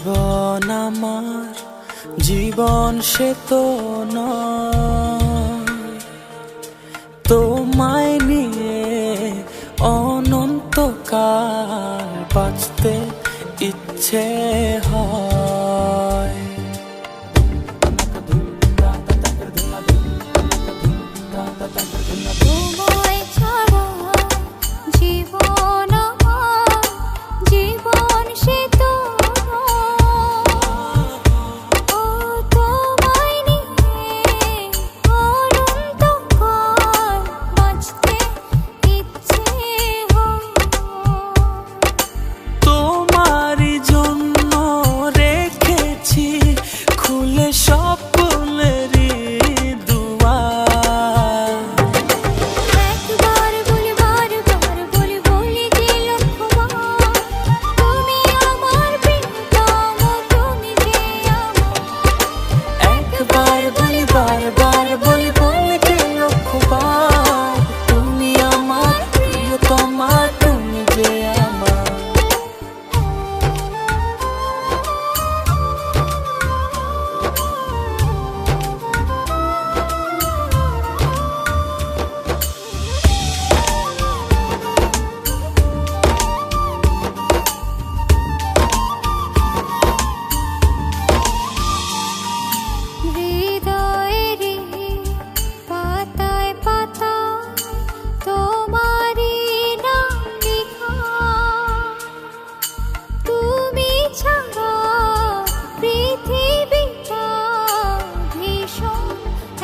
জীবন আমার জীবন সে তো নয়, তোমায় নিয়ে অনন্তকাল বাঁচতে ইচ্ছে হয়। তোমায় ছাড়া জীবন আমার জীবন সে তো তোমায় নিয়ে অনন্তকাল বাঁচতে ইচ্ছে হয়। তোমারই জন্য রেখেছি খুলে স্বপ্নেরই দুয়ার। একবার বলি বারবার বলি বলি যে লক্ষ্যবার, তুমি আমার প্রিয়তম, তুমি যে আমার। একবার বলি বারবার বলি বলি যে লক্ষ্যবার, তুমি আমার প্রিয়তমা, তুমি যে আমার। হৃদয়েরই পাতায় পাতায় তোমারই নাম লেখা, তুমি ছাড়া পৃথিবীটা ভীষণ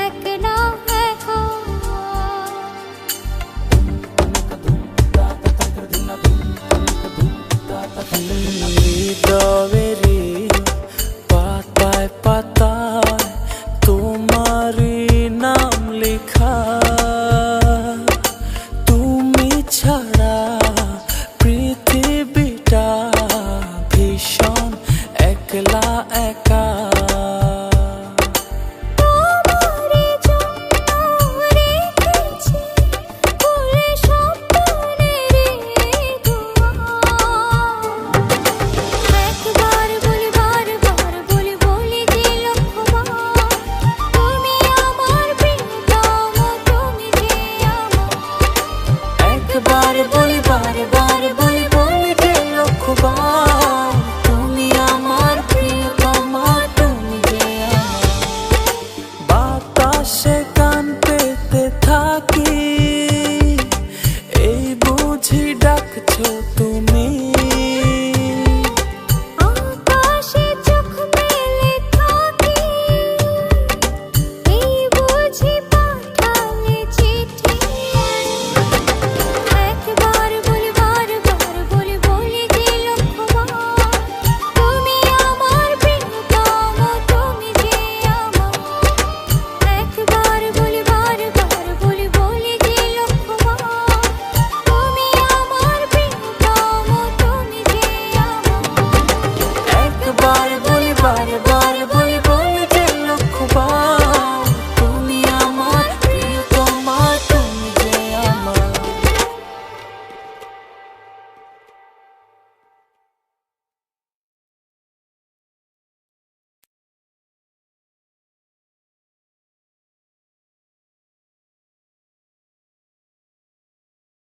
একলা একা। হৃদয়েরই পাতায় পাতায় তোমারই নাম লেখা।